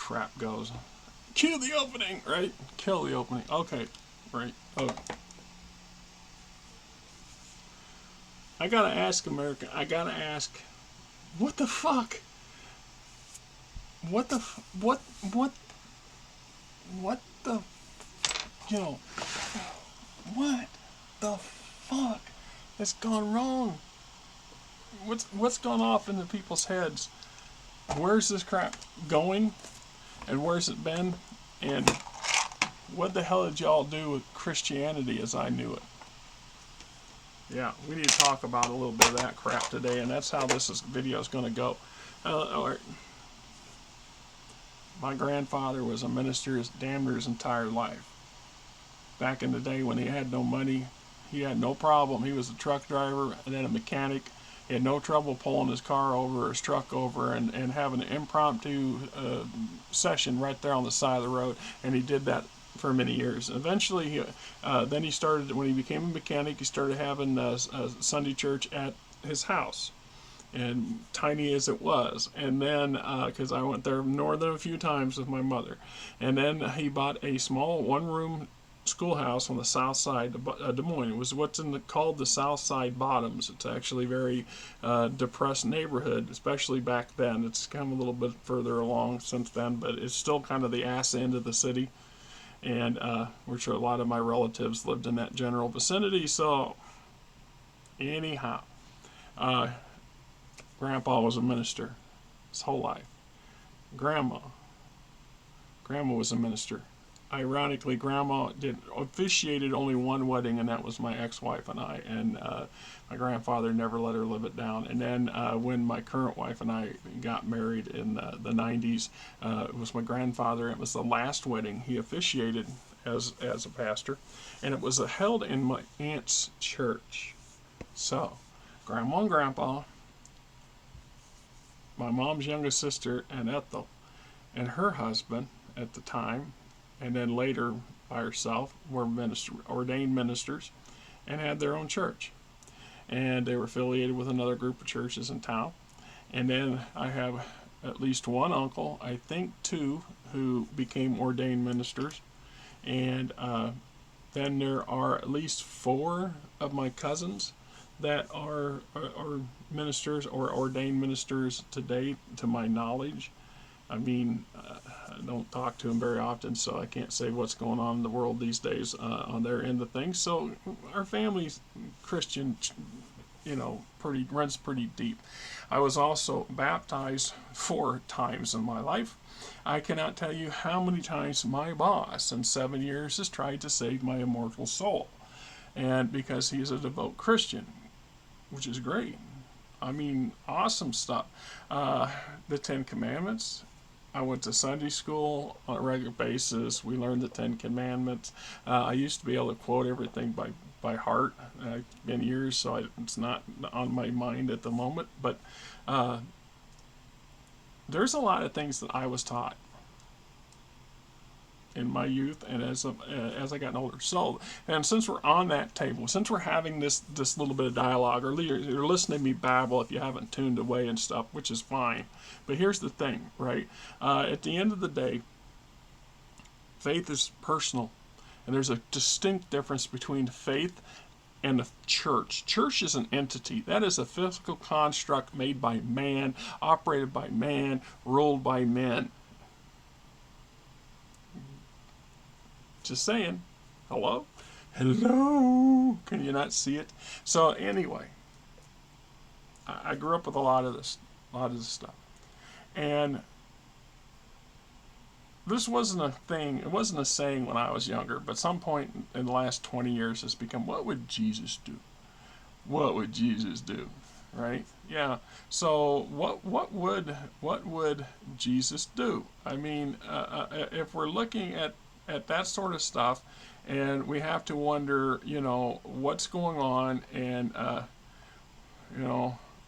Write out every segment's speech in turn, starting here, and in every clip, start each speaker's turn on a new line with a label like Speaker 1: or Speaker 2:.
Speaker 1: crap goes. Cue the opening, right? Kill the opening. Okay, right. Oh. I gotta ask America. I gotta ask. What the fuck? What the what the what the fuck has gone wrong? What's gone off into people's heads? Where's this crap going? And where's it been? And what the hell did y'all do with Christianity as I knew it? Yeah, we need to talk about a little bit of that crap today, and that's how video is going to go. My grandfather was a minister damn near his entire life. Back in the day when he had no money, he had no problem. He was a truck driver and then a mechanic. He had no trouble pulling his car over or his truck over and having an impromptu session right there on the side of the road. And he did that for many years. Eventually, then he started, when he became a mechanic, he started having a Sunday church at his house. And tiny as it was, and then because I went there more than a few times with my mother, and then he bought a small one-room schoolhouse on the south side of Des Moines. It was what's called the South Side Bottoms. It's actually a very depressed neighborhood, especially back then. It's come a little bit further along since then, but it's still kind of the ass end of the city, and which a lot of my relatives lived in that general vicinity. So anyhow, Grandpa was a minister his whole life. Grandma was a minister. Ironically, Grandma officiated only one wedding, and that was my ex-wife and I. And my grandfather never let her live it down. And then when my current wife and I got married in the 90s, it was my grandfather. It was the last wedding he officiated as a pastor, and it was held in my aunt's church. So, Grandma and Grandpa, my mom's youngest sister, and Ethel, and her husband at the time, and then later by herself, were ordained ministers and had their own church. And they were affiliated with another group of churches in town. And then I have at least one uncle, I think two, who became ordained ministers. And then there are at least four of my cousins that are ministers or ordained ministers to date, to my knowledge. I mean, I don't talk to them very often, so I can't say what's going on in the world these days on their end of things. So our family's Christian, runs pretty deep. I was also baptized 4 times in my life. I cannot tell you how many times my boss in 7 years has tried to save my immortal soul, and because he's a devout Christian, which is great. I mean, awesome stuff. The 10 Commandments. I went to Sunday school on a regular basis. We learned the 10 Commandments. I used to be able to quote everything by heart. It's been years, so it's not on my mind at the moment. But there's a lot of things that I was taught in my youth and as I got older. So, and since we're on that table, since we're having this little bit of dialogue, or you're listening to me babble if you haven't tuned away and stuff, which is fine. But here's the thing, right? At the end of the day, faith is personal, and there's a distinct difference between faith and the church. Church is an entity. That is a physical construct made by man, operated by man, ruled by men. Just saying. Hello? Hello? Can you not see it? So anyway, I grew up with a lot of this stuff. And this wasn't a thing, it wasn't a saying when I was younger, but some point in the last 20 years it's become, what would Jesus do? What would Jesus do? Right? Yeah. So what would Jesus do? I mean, if we're looking at that sort of stuff, and we have to wonder, what's going on, and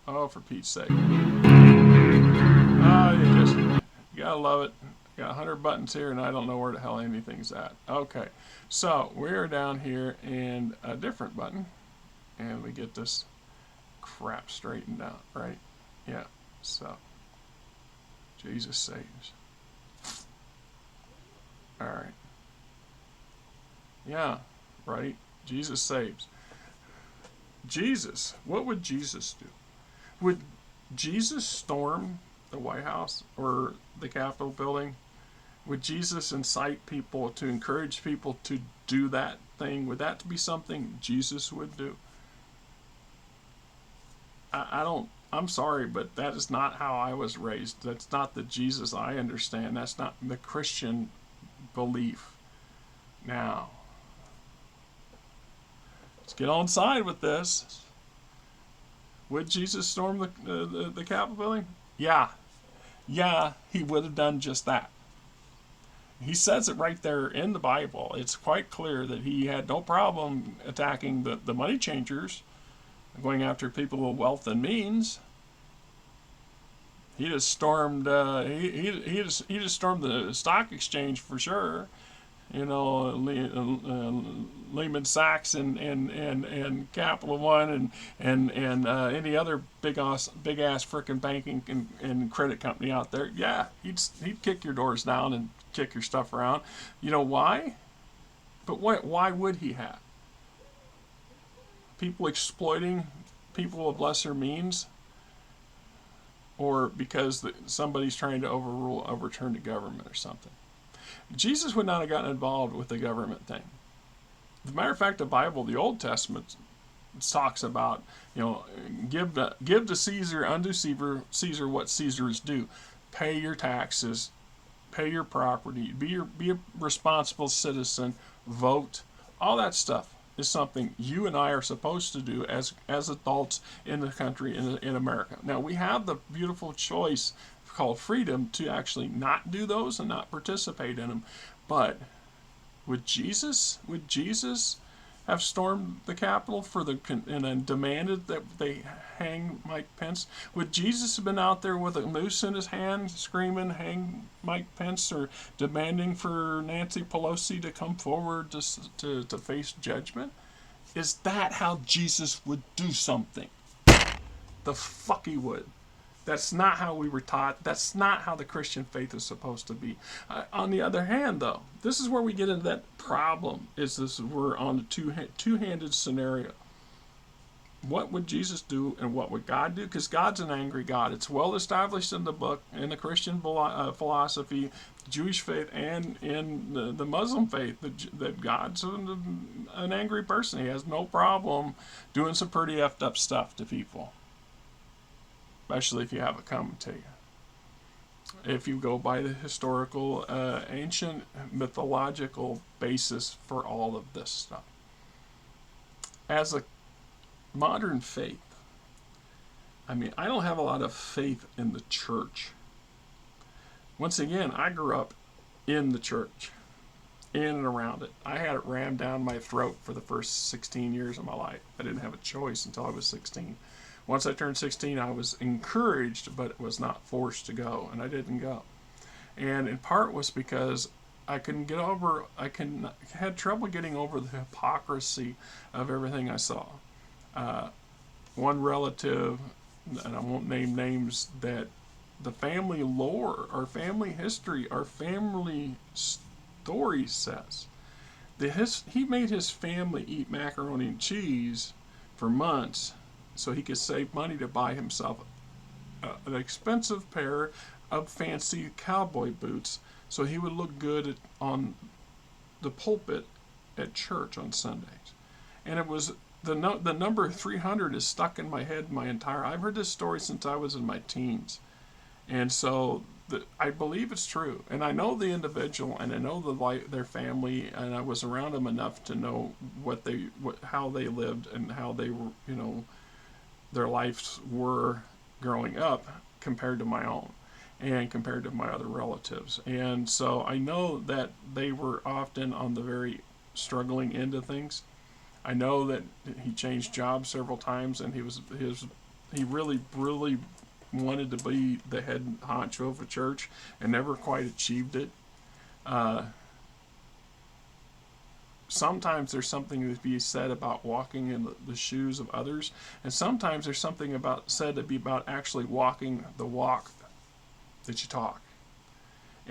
Speaker 1: oh, for Pete's sake, you gotta love it. Got 100 buttons here, and I don't know where the hell anything's at. Okay, so we're down here in a different button, and we get this crap straightened out, right? Yeah. So Jesus saves. Yeah, right? Jesus saves. Jesus, what would Jesus do? Would Jesus storm the White House or the Capitol building? Would Jesus incite people to encourage people to do that thing? Would that be something Jesus would do? I don't. I'm sorry, but that is not how I was raised. That's not the Jesus I understand. That's not the Christian belief. Now, let's get on side with this. Would Jesus storm the Capitol building? Yeah, yeah, he would have done just that. He says it right there in the Bible. It's quite clear that he had no problem attacking the money changers, going after people with wealth and means. He just stormed. He just stormed the stock exchange for sure. You know, Lehman Sachs and Capital One and any other big ass frickin' banking and credit company out there. Yeah, he'd kick your doors down and kick your stuff around. You know why? But why would he have people exploiting people of lesser means, or because somebody's trying to overturn the government or something? Jesus would not have gotten involved with the government thing. As a matter of fact, the Bible, the Old Testament, talks about, give to Caesar, unto Caesar what Caesar is due. Pay your taxes, pay your property, be a responsible citizen, vote. All that stuff is something you and I are supposed to do as adults in the country, in America. Now, we have the beautiful choice called freedom to actually not do those and not participate in them. But would Jesus have stormed the Capitol and demanded that they hang Mike Pence? Would Jesus have been out there with a noose in his hand screaming, hang Mike Pence, or demanding for Nancy Pelosi to come forward to face judgment? Is that how Jesus would do something? The fuck he would. That's not how we were taught. That's not how the Christian faith is supposed to be. On the other hand, though, this is where we get into that problem. We're on a two-handed scenario. What would Jesus do and what would God do? Because God's an angry God. It's well established in the book, in the Christian philosophy, Jewish faith, and in the Muslim faith, that God's an angry person. He has no problem doing some pretty effed up stuff to people, especially if you have it coming to you. If you go by the historical, ancient, mythological basis for all of this stuff. As a modern faith, I don't have a lot of faith in the church. Once again, I grew up in the church, in and around it. I had it rammed down my throat for the first 16 years of my life. I didn't have a choice until I was 16. Once I turned 16, I was encouraged, but was not forced to go, and I didn't go. And in part was because I had trouble getting over the hypocrisy of everything I saw. One relative, and I won't name names, that the family lore, our family history, our family story says he made his family eat macaroni and cheese for months so he could save money to buy himself an expensive pair of fancy cowboy boots so he would look good on the pulpit at church on Sundays. And it was the number 300 is stuck in my head I've heard this story since I was in my teens. And so I believe it's true. And I know the individual, and I know their family, and I was around them enough to know how they lived and how they were, their lives were growing up compared to my own and compared to my other relatives. And so I know that they were often on the very struggling end of things. I know that he changed jobs several times, and he really wanted to be the head honcho of a church and never quite achieved it. Sometimes there's something to be said about walking in the shoes of others, and sometimes there's something said to be about actually walking the walk that you talk.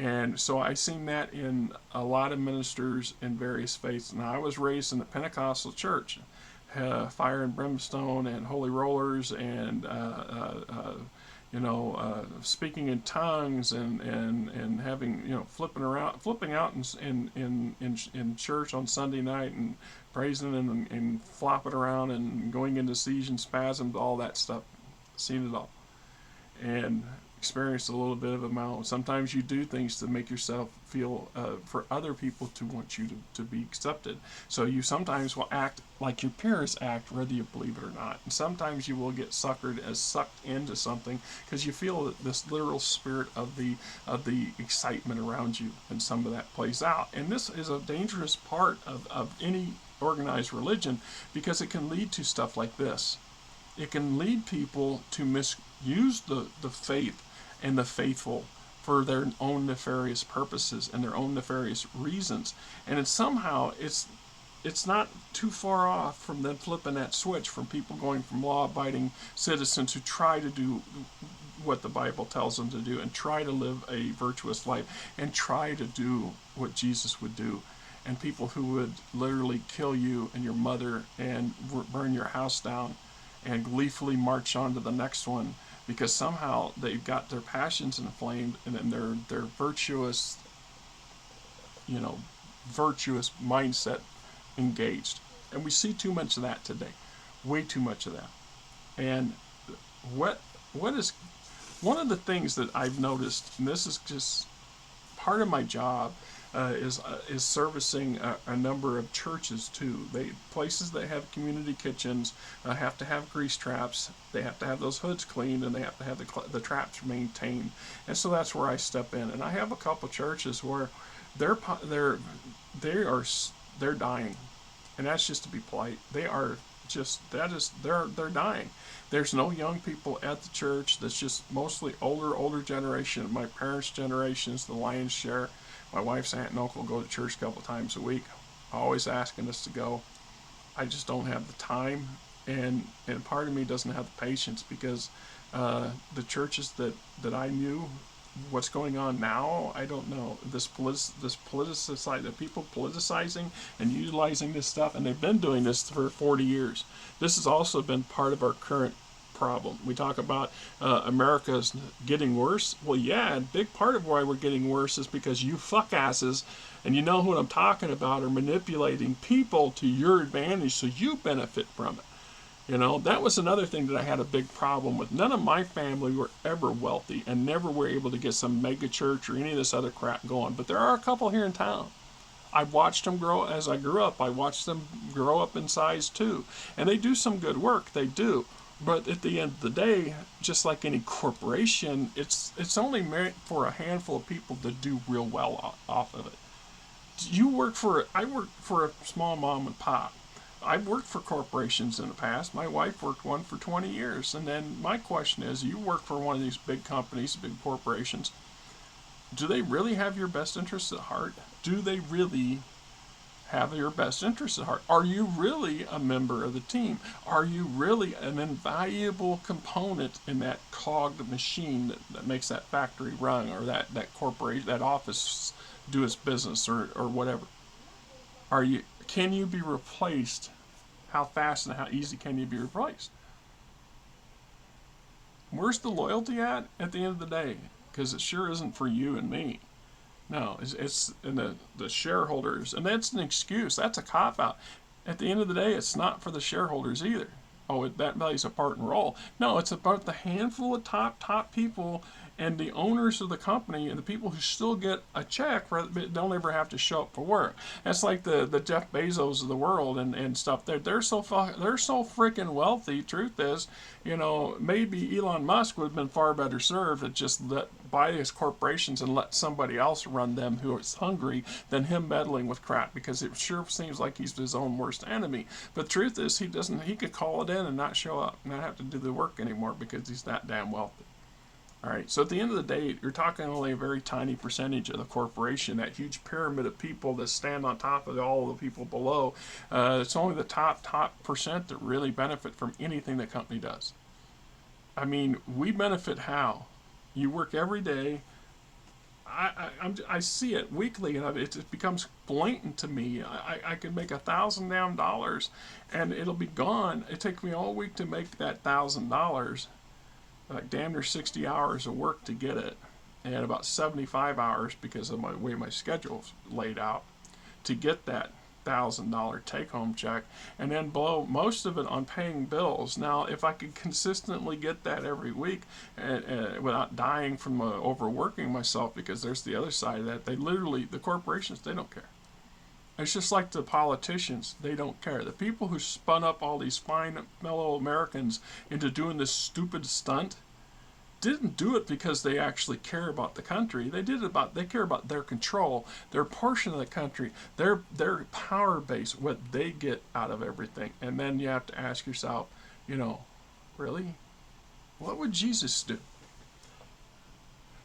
Speaker 1: And so I seen that in a lot of ministers in various faiths. Now I was raised in the Pentecostal church, fire and brimstone and holy rollers and speaking in tongues and having flipping out in church on Sunday night and praising and flopping around and going into siege and spasms, all that stuff. Seen it all. And experienced a little bit of it my own. Sometimes you do things to make yourself feel, for other people to want you to be accepted. So you sometimes will act like your peers act, whether you believe it or not. And sometimes you will get sucked into something because you feel that this literal spirit of the excitement around you, and some of that plays out. And this is a dangerous part of any organized religion because it can lead to stuff like this. It can lead people to misuse the faith and the faithful for their own nefarious purposes and their own nefarious reasons. And it's not too far off from them flipping that switch from people going from law-abiding citizens who try to do what the Bible tells them to do and try to live a virtuous life and try to do what Jesus would do. And people who would literally kill you and your mother and burn your house down and gleefully march on to the next one because somehow they've got their passions inflamed and then their virtuous mindset engaged. And we see too much of that today. Way too much of that. And what is one of the things that I've noticed, and this is just part of my job, is servicing a number of churches too. Places that have community kitchens have to have grease traps. They have to have those hoods cleaned, and they have to have the traps maintained. And so that's where I step in. And I have a couple churches where they're dying, and that's just to be polite. They're dying. There's no young people at the church. That's just mostly older generation. My parents' generation is the lion's share. My wife's aunt and uncle go to church a couple times a week, always asking us to go. I just don't have the time, and part of me doesn't have the patience because the churches that I knew, what's going on now, I don't know. This politicizing, the people politicizing and utilizing this stuff, and they've been doing this for 40 years. This has also been part of our current problem. We talk about America's getting worse. Well, yeah, and big part of why we're getting worse is because you fuckasses, and you know what I'm talking about, are manipulating people to your advantage so you benefit from it. That was another thing that I had a big problem with. None of my family were ever wealthy and never were able to get some mega church or any of this other crap going. But there are a couple here in town. I watched them grow as I grew up. I watched them grow up in size too. And they do some good work. They do. But at the end of the day, just like any corporation, it's only meant for a handful of people to do real well off of it. I worked for a small mom and pop. I've worked for corporations in the past. My wife worked one for 20 years. And then my question is, you work for one of these big companies, big corporations. Do they really have your best interests at heart? Do they really have your best interests at heart? Are you really a member of the team? Are you really an invaluable component in that cogged machine that makes that factory run, or that corporation, that office do its business, or whatever? Can you be replaced? How fast and how easy can you be replaced? Where's the loyalty at the end of the day? Because it sure isn't for you and me. No, it's in the shareholders, and that's an excuse. That's a cop-out. At the end of the day, it's not for the shareholders either. Oh, that plays a part and role. No, it's about the handful of top people and the owners of the company and the people who still get a check but don't ever have to show up for work. That's like the Jeff Bezos of the world and stuff. They're so freaking wealthy. Truth is, maybe Elon Musk would have been far better served to just buy his corporations and let somebody else run them who is hungry than him meddling with crap, because it sure seems like he's his own worst enemy. But the truth is, he could call it in and not show up, not have to do the work anymore because he's that damn wealthy. All right, so at the end of the day, you're talking only a very tiny percentage of the corporation, that huge pyramid of people that stand on top of all of the people below. It's only the top percent that really benefit from anything the company does. I mean, we benefit how? You work every day. I see it weekly, and it becomes blatant to me. I could make $1,000 and it'll be gone. It takes me all week to make that $1,000, like damn near 60 hours of work to get it, and about 75 hours because of my way my schedule's laid out to get that $1,000 take home check, and then blow most of it on paying bills. Now, if I could consistently get that every week without dying from overworking myself, because there's the other side of that. The corporations, they don't care. It's just like the politicians, they don't care. The people who spun up all these fine, mellow Americans into doing this stupid stunt didn't do it because they actually care about the country. They care about their control, their portion of the country, their power base, what they get out of everything. And then you have to ask yourself, really? What would Jesus do?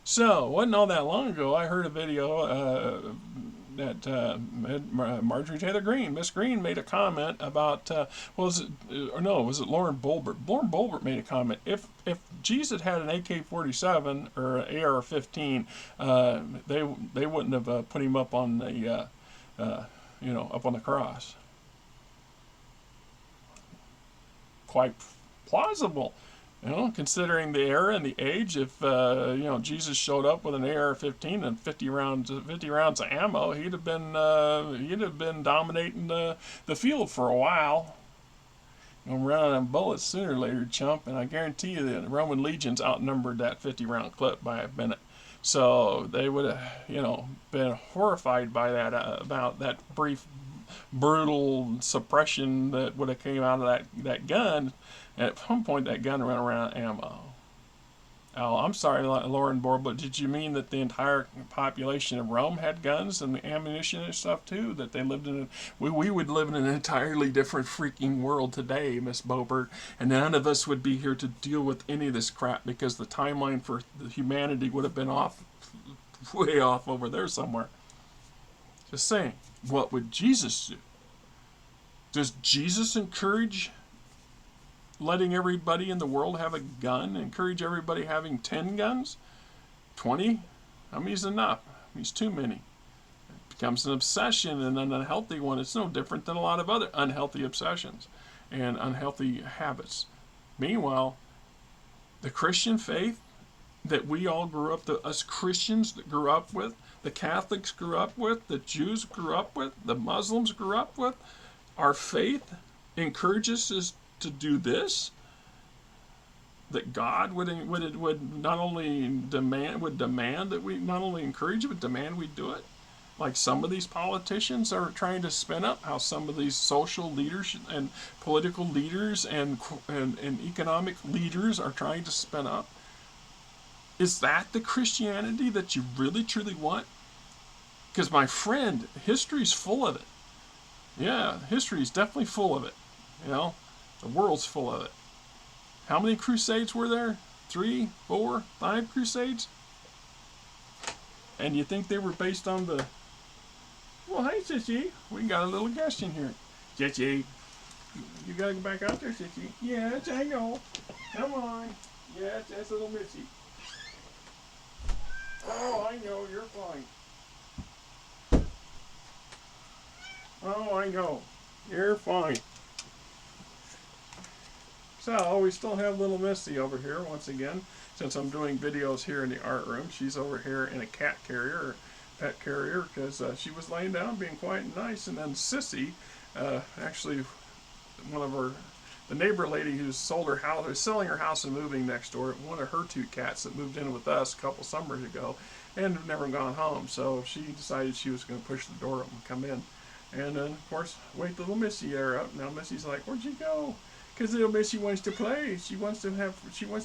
Speaker 1: So, wasn't all that long ago, I heard a video that Marjorie Taylor Greene, Miss Greene, made a comment about, was it Lauren Boebert? Lauren Boebert made a comment. If Jesus had an AK-47 or an AR-15, they wouldn't have put him up on the, up on the cross. Quite plausible. Considering the era and the age, if Jesus showed up with an AR-15 and 50 rounds of ammo, he'd have been dominating the field for a while. Run out of bullets sooner or later, chump. And I guarantee you the Roman legions outnumbered that 50-round clip by a minute. So they would have, been horrified by that about that brief, brutal suppression that would have came out of that gun. And at some point, that gun ran around of ammo. Oh, I'm sorry, Lauren Boebert, but did you mean that the entire population of Rome had guns and ammunition and stuff too? That they lived in we would live in an entirely different freaking world today, Miss Boebert, and none of us would be here to deal with any of this crap because the timeline for humanity would have been way off over there somewhere. Just saying, what would Jesus do? Does Jesus encourage letting everybody in the world have a gun? Encourage everybody having 10 guns? 20? How many's enough? He's too many. It becomes an obsession, and an unhealthy one. It's no different than a lot of other unhealthy obsessions and unhealthy habits. Meanwhile, the Christian faith that we all grew up, us Christians that grew up with, the Catholics grew up with, the Jews grew up with, the Muslims grew up with, our faith encourages us to do this, that God would not only demand that we not only encourage it, but demand we do it. Like some of these politicians are trying to spin up, how some of these social leaders and political leaders and economic leaders are trying to spin up. Is that the Christianity that you really truly want? Because my friend, history's full of it. Yeah, history's definitely full of it. The world's full of it. How many crusades were there? 3, 4, 5 crusades? And you think they were based on the... Well, hey, Sissy. We got a little guest in here. Sissy. You gotta go back out there, Sissy. Yes, I know. Come on. Yes, that's little Missy. Oh, I know. You're fine. Oh, I know. You're fine. So, we still have little Missy over here once again. Since I'm doing videos here in the art room, she's over here in a cat carrier, or pet carrier, because she was laying down being quiet and nice. And then Sissy, actually, the neighbor lady who's sold her house, is selling her house and moving next door, one of her 2 cats that moved in with us a couple summers ago and have never gone home. So she decided she was going to push the door up and come in. And then, of course, wake little Missy there up. Now Missy's like, where'd she go? Because little Missy wants to play. She wants to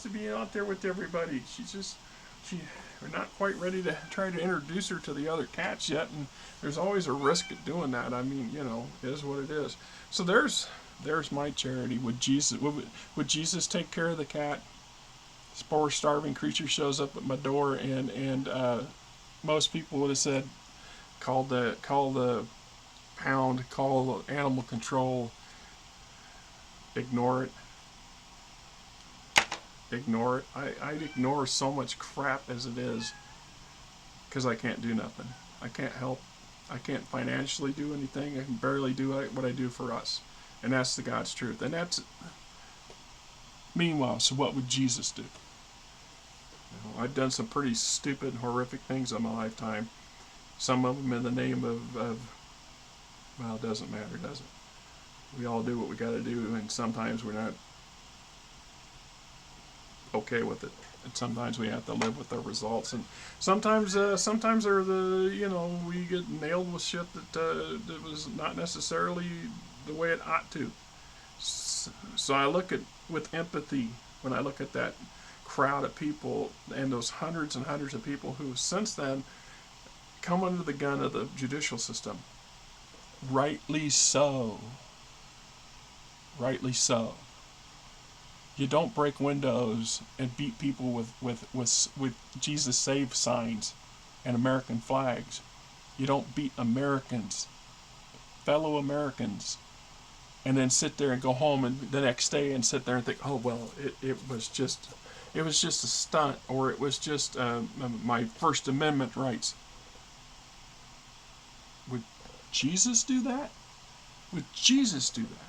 Speaker 1: be out there with everybody. We're not quite ready to try to introduce her to the other cats yet, and there's always a risk of doing that. I mean, it is what it is. So there's my charity. Would Jesus take care of the cat? This poor starving creature shows up at my door, and most people would have said, call the pound, call animal control. Ignore it. I'd ignore so much crap as it is. because I can't do nothing. I can't help. I can't financially do anything. I can barely do what I do for us. And that's the God's truth. And that's, meanwhile, so what would Jesus do? I've done some pretty stupid, horrific things in my lifetime. Some of them in the name of well, it doesn't matter, does it? We all do what we got to do, and sometimes we're not okay with it. And sometimes we have to live with the results. And sometimes they're we get nailed with shit that was not necessarily the way it ought to. So I look at with empathy when I look at that crowd of people and those hundreds and hundreds of people who since then come under the gun of the judicial system. Rightly so. Rightly so. You don't break windows and beat people with Jesus Save signs and American flags. You don't beat Americans, fellow Americans, and then sit there and go home and the next day and sit there and think, oh well, it was just a stunt, or it was just my First Amendment rights. Would Jesus do that? Would Jesus do that?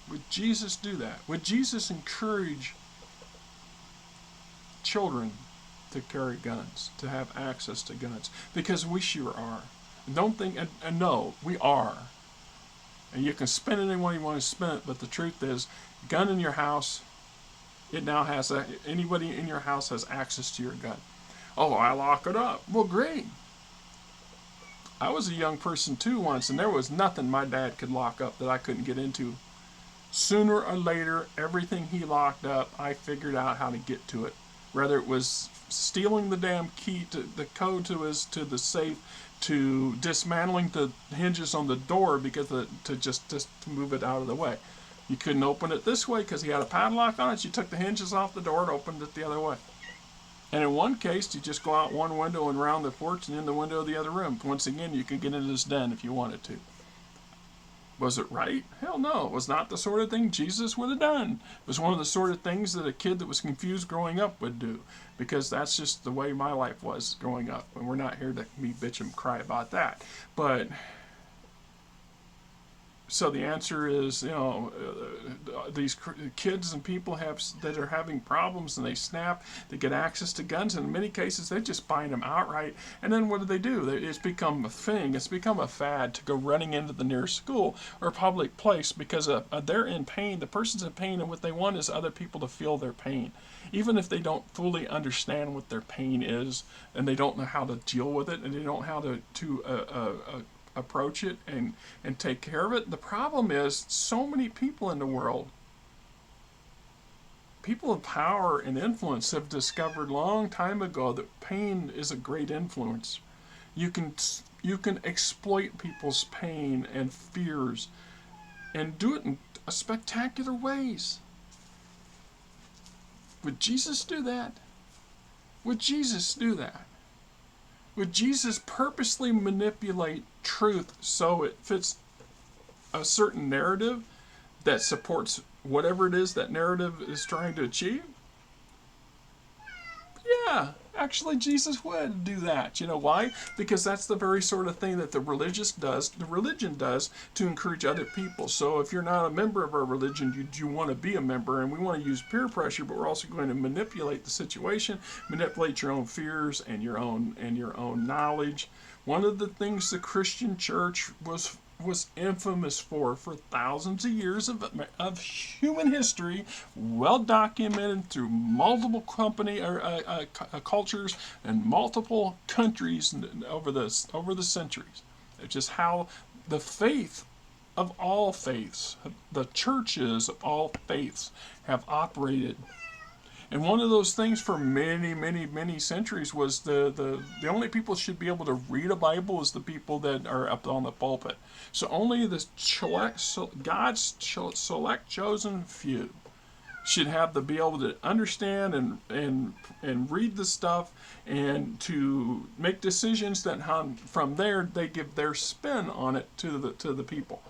Speaker 1: Would Jesus do that? Would Jesus encourage children to carry guns, to have access to guns? Because we sure are. Don't think, and no, we are. And you can spend it any way you want to spend it, but the truth is, gun in your house, it now has, anybody in your house has access to your gun. Oh, I lock it up. Well, great. I was a young person too once, and there was nothing my dad could lock up that I couldn't get into. Sooner or later, everything he locked up, I figured out how to get to it. Whether it was stealing the damn key to the code to the safe, to dismantling the hinges on the door because to just to move it out of the way. You couldn't open it this way because he had a padlock on it. You took the hinges off the door and opened it the other way. And in one case, you just go out one window and around the porch and in the window of the other room. Once again, you could get into this den if you wanted to. Was it right? Hell no. It was not the sort of thing Jesus would have done. It was one of the sort of things that a kid that was confused growing up would do. Because that's just the way my life was growing up. And we're not here to me bitch and cry about that. But so the answer is, these kids and people that are having problems and they snap, they get access to guns, and in many cases they just bind them outright. And then what do? It's become a thing. It's become a fad to go running into the nearest school or public place because they're in pain. The person's in pain, and what they want is other people to feel their pain. Even if they don't fully understand what their pain is, and they don't know how to deal with it, and they don't know how to approach it and take care of it. The problem is so many people in the world, people of power and influence, have discovered long time ago that pain is a great influence. You can exploit people's pain and fears and do it in spectacular ways. Would Jesus do that? Would Jesus do that? Would Jesus purposely manipulate truth so it fits a certain narrative that supports whatever it is that narrative is trying to achieve? Yeah, actually Jesus would do that. You know why? Because that's the very sort of thing that the religion does to encourage other people. So if you're not a member of our religion, you want to be a member, and we want to use peer pressure, but we're also going to manipulate the situation, manipulate your own fears and your own knowledge. One of the things the Christian church was infamous for thousands of years of human history, well documented through multiple cultures and multiple countries over the centuries. It's just how the faith of all faiths, the churches of all faiths, have operated. And one of those things for many, many, many centuries was the only people who should be able to read a Bible is the people that are up on the pulpit. So only the God's select chosen few should be able to understand and read the stuff and to make decisions that from there they give their spin on it to the people.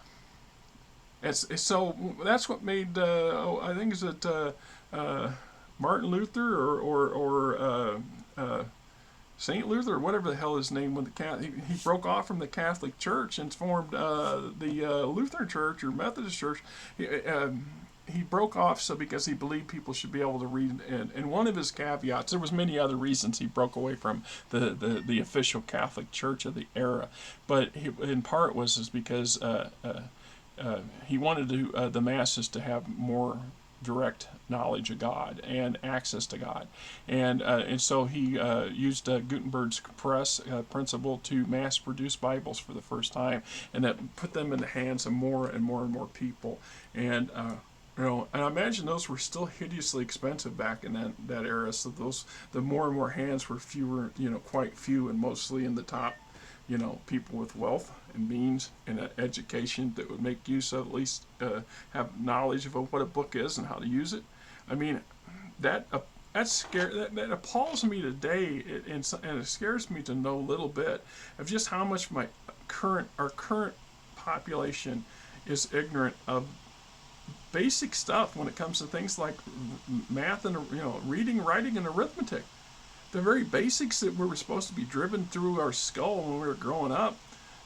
Speaker 1: So that's what made I think is that. Martin Luther or Saint Luther, or whatever the hell his name was, he broke off from the Catholic Church and formed the Lutheran Church or Methodist Church. He broke off so because he believed people should be able to read. And one of his caveats, there was many other reasons he broke away from the official Catholic Church of the era, but in part was because he wanted the masses to have more direct knowledge of God and access to God, and so he used Gutenberg's press principle to mass produce Bibles for the first time, and that put them in the hands of more and more and more people, and and I imagine those were still hideously expensive back in that era. So the more and more hands were fewer, quite few, and mostly in the top, people with wealth and means and an education that would make use of, at least have knowledge of what a book is and how to use it. I mean, that that appalls me today, and it scares me to know a little bit of just how much our current population is ignorant of basic stuff when it comes to things like math and reading, writing, and arithmetic. The very basics that we were supposed to be driven through our skull when we were growing up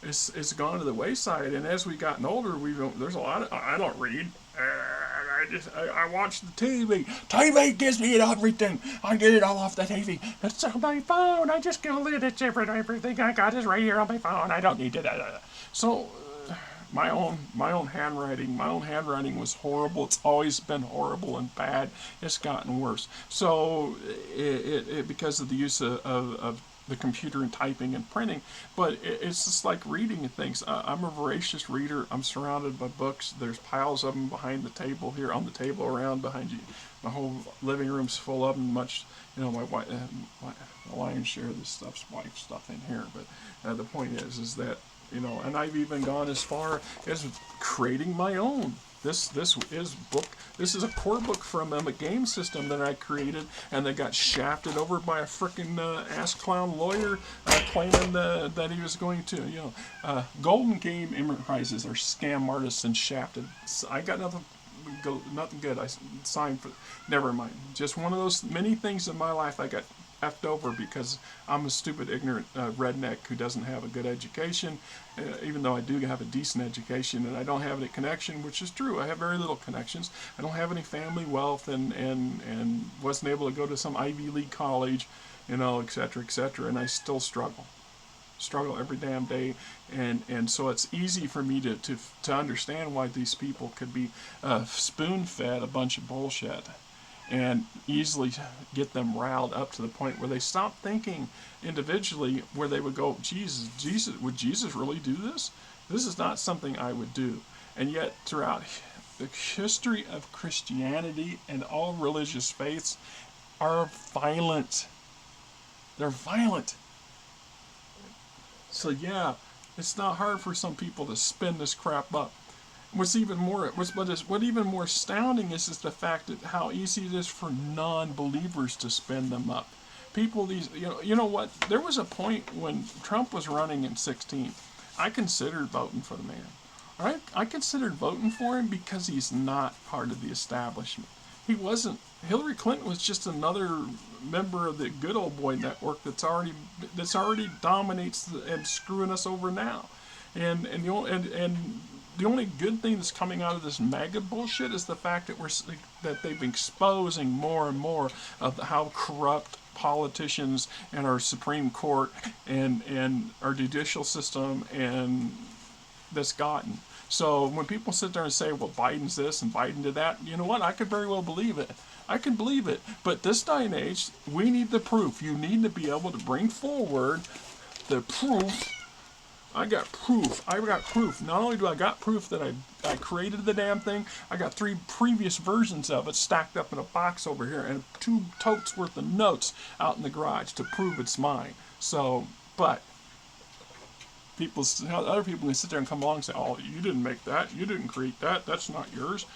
Speaker 1: is gone to the wayside. And as we've gotten older, there's a lot of, I don't read. I watch the TV. TV gives me everything. I get it all off the TV. It's on my phone. I just go it. It's everything I got is right here on my phone. I don't need to. So my own handwriting was horrible. It's always been horrible and bad. It's gotten worse. So it because of the use of the computer and typing and printing, but it's just like reading things. I'm a voracious reader. I'm surrounded by books. There's piles of them behind the table here, on the table around behind you. My whole living room's full of them. My wife, my lion's share of this stuff's wife stuff in here. But the point is that, and I've even gone as far as creating my own. This is a core book from a game system that I created, and that got shafted over by a frickin' ass clown lawyer claiming that he was going to, Golden Game Enterprises are scam artists and shafted. So I got nothing good. I signed for. Never mind. Just one of those many things in my life I got effed over because I'm a stupid, ignorant redneck who doesn't have a good education, even though I do have a decent education, and I don't have any connection, which is true. I have very little connections. I don't have any family wealth, and wasn't able to go to some Ivy League college, et cetera, and I still struggle every damn day, and so it's easy for me to understand why these people could be spoon-fed a bunch of bullshit and easily get them riled up to the point where they stop thinking individually, where they would go, would Jesus really do this? This is not something I would do. And yet throughout the history of Christianity and all religious faiths are violent. They're violent. So yeah, it's not hard for some people to spin this crap up. What even more astounding is the fact that how easy it is for non-believers to spin them up. People, you know what? There was a point when Trump was running in 2016. I considered voting for the man. All right, I considered voting for him because he's not part of the establishment. He wasn't. Hillary Clinton was just another member of the good old boy network that's already dominates and screwing us over now. And the only good thing that's coming out of this MAGA bullshit is the fact that they've been exposing more and more of how corrupt politicians and our Supreme Court and our judicial system and that's gotten. So when people sit there and say, well, Biden's this and Biden did that, you know what? I could very well believe it. I can believe it. But this day and age, we need the proof. You need to be able to bring forward the proof. I got proof. Not only do I got proof that I created the damn thing, I got 3 previous versions of it stacked up in a box over here and 2 totes worth of notes out in the garage to prove it's mine. So, but other people can sit there and come along and say, oh, you didn't make that, you didn't create that, that's not yours.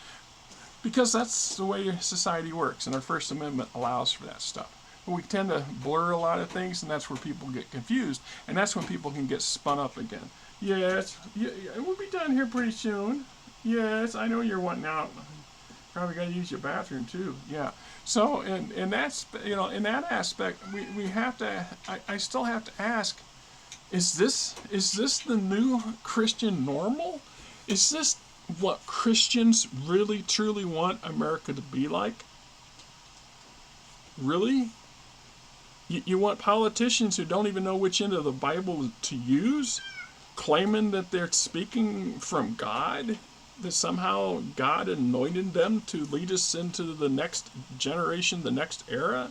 Speaker 1: Because that's the way society works, and our First Amendment allows for that stuff. But we tend to blur a lot of things, and that's where people get confused, and that's when people can get spun up again. Yes, we'll be done here pretty soon. Yes, I know you're wanting out. Probably got to use your bathroom too. Yeah. So, and that's, in that aspect, we have to. I still have to ask: is this the new Christian normal? Is this what Christians really truly want America to be like? Really? You want politicians who don't even know which end of the Bible to use, claiming that they're speaking from God, that somehow God anointed them to lead us into the next generation, the next era?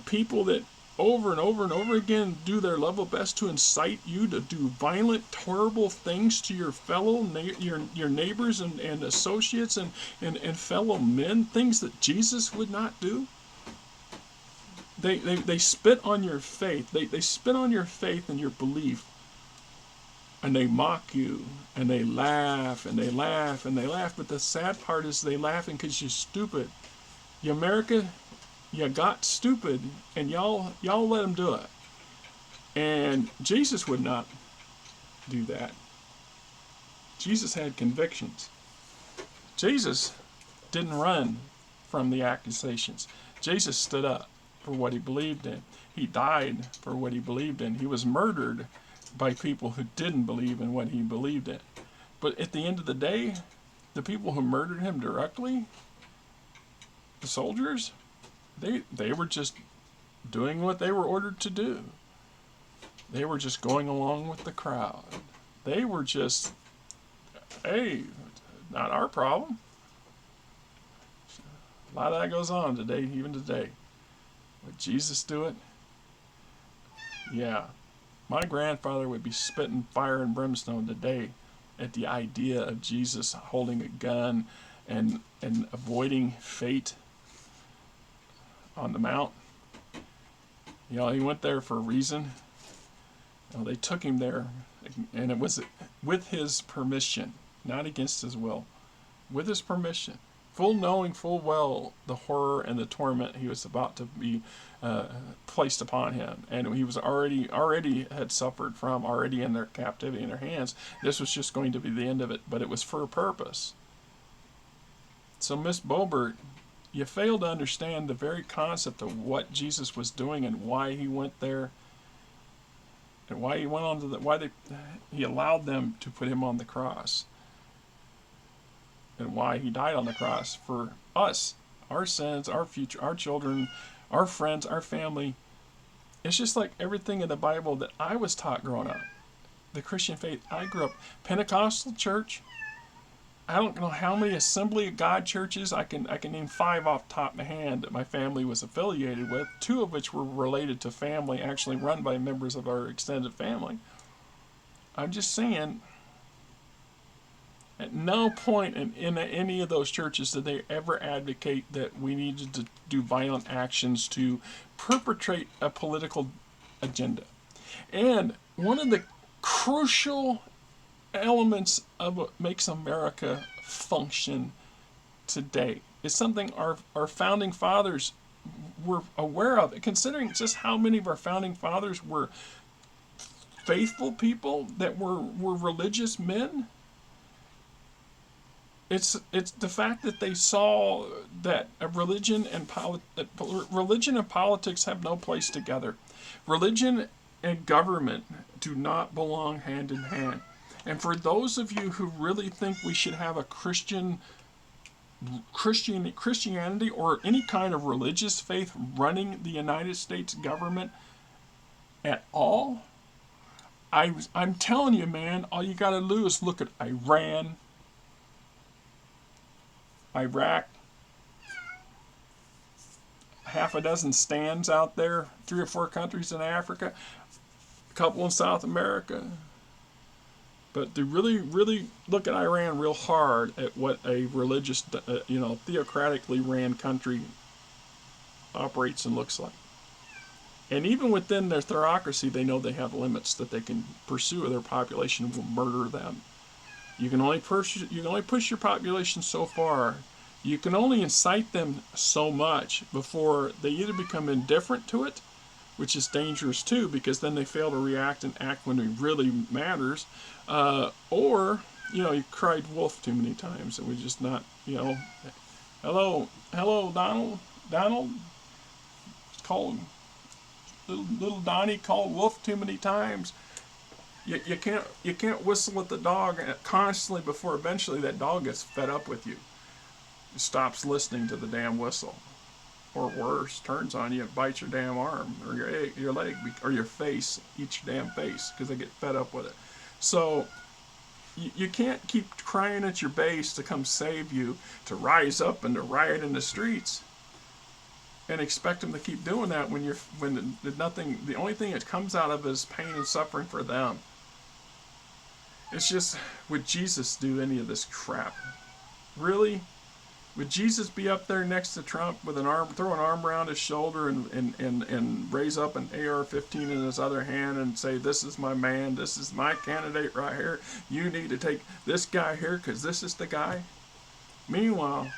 Speaker 1: People that over and over and over again do their level best to incite you to do violent, horrible things to your fellow, your neighbors and associates and fellow men, things that Jesus would not do. They spit on your faith. They spit on your faith and your belief. And they mock you. And they laugh and they laugh and they laugh. But the sad part is they laughing because you're stupid. You America, you got stupid. And y'all let them do it. And Jesus would not do that. Jesus had convictions. Jesus didn't run from the accusations. Jesus stood up for what he believed in. He died for what he believed in. He was murdered by people who didn't believe in what he believed in. But at the end of the day, the people who murdered him directly, the soldiers, they were just doing what they were ordered to do. They were just going along with the crowd. They were just, hey, not our problem. A lot of that goes on today, even today. Would Jesus do it? Yeah. My grandfather would be spitting fire and brimstone today at the idea of Jesus holding a gun and avoiding fate on the mount. He went there for a reason. They took him there, and it was with his permission, not against his will. With his permission. Full knowing full well the horror and the torment he was about to be placed upon him, and he was already had suffered from, already in their captivity in their hands. This was just going to be the end of it, but it was for a purpose. So Miss Boebert, you fail to understand the very concept of what Jesus was doing and why he went there, and why he went on to he allowed them to put him on the cross. And why he died on the cross for us, our sins, our future, our children, our friends, our family. It's just like everything in the Bible that I was taught growing up. The Christian faith, I grew up Pentecostal church. I don't know how many Assembly of God churches. I can name 5 off the top of my hand that my family was affiliated with, 2 of which were related to family, actually run by members of our extended family. I'm just saying, at no point in any of those churches did they ever advocate that we needed to do violent actions to perpetrate a political agenda. And one of the crucial elements of what makes America function today is something our founding fathers were aware of. Considering just how many of our founding fathers were faithful people that were religious men, it's the fact that they saw that religion and politics have no place together. Religion and government do not belong hand in hand. And for those of you who really think we should have a Christianity or any kind of religious faith running the United States government at all, I'm telling you, man, all you got to do is look at Iran, Iraq, half a dozen stands out there, 3 or 4 countries in Africa, a couple in South America. But to really, really look at Iran real hard at what a religious, theocratically ran country operates and looks like. And even within their theocracy, they know they have limits that they can pursue. Their population will murder them. You can only push your population so far. You can only incite them so much before they either become indifferent to it, which is dangerous too, because then they fail to react and act when it really matters, or you cried wolf too many times, and we're just not, Hello, Donald. Donald, called little Donnie called Wolf too many times. You can't whistle at the dog constantly before eventually that dog gets fed up with you. It stops listening to the damn whistle, or worse, turns on you and bites your damn arm or your leg or your face, each damn face, because they get fed up with it. So you can't keep crying at your base to come save you, to rise up and to riot in the streets, and expect them to keep doing that when nothing. The only thing that comes out of it is pain and suffering for them. It's just, would Jesus do any of this crap? Really? Would Jesus be up there next to Trump with an arm, throw an arm around his shoulder and raise up an AR-15 in his other hand and say, "This is my man, this is my candidate right here. You need to take this guy here because this is the guy"? Meanwhile,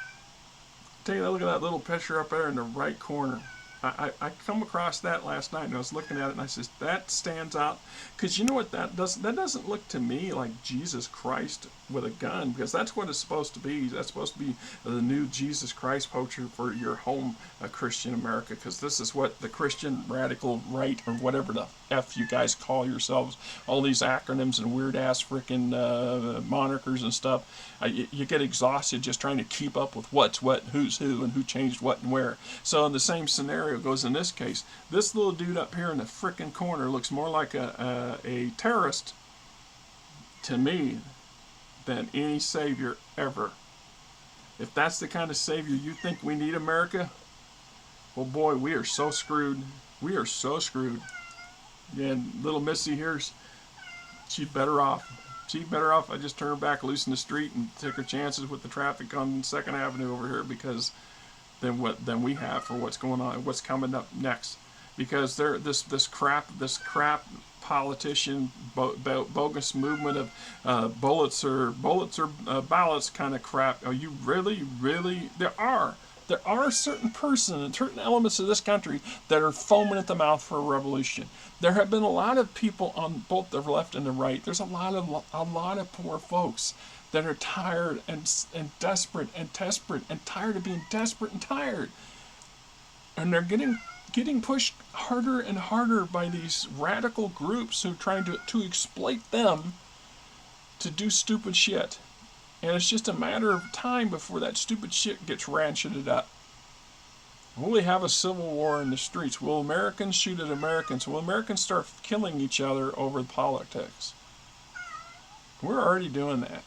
Speaker 1: take a look at that little picture up there in the right corner. I come across that last night and I was looking at it and I says, that stands out, because you know what that does? That doesn't look to me like Jesus Christ with a gun, because that's what it's supposed to be. That's supposed to be the new Jesus Christ poacher for your home, Christian America, because this is what the Christian radical right, or whatever the F you guys call yourselves, all these acronyms and weird ass freaking monikers and stuff. You get exhausted just trying to keep up with what's what, who's who, and who changed what and where. So in the same scenario goes in this case. This little dude up here in the frickin' corner looks more like a terrorist to me than any savior ever. If that's the kind of savior you think we need, America, well, boy, we are so screwed. We are so screwed. And little Missy here's, she's better off. She's better off I just turn her back loose in the street and take her chances with the traffic on 2nd Avenue over here, because than we have for what's going on, what's coming up next. Because this crap politician bogus movement of bullets or ballots kind of crap. Are you really there are certain persons and certain elements of this country that are foaming at the mouth for a revolution. There have been a lot of people on both the left and the right. There's a lot of poor folks that are tired and desperate and tired of being desperate and tired, and they're getting pushed harder and harder by these radical groups who are trying to exploit them to do stupid shit. And it's just a matter of time before that stupid shit gets ratcheted up. Will we have a civil war in the streets? Will Americans shoot at Americans? Will Americans start killing each other over politics? We're already doing that.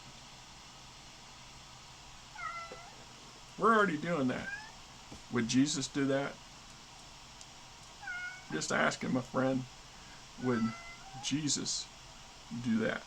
Speaker 1: We're already doing that. Would Jesus do that? Just asking, my friend, would Jesus do that?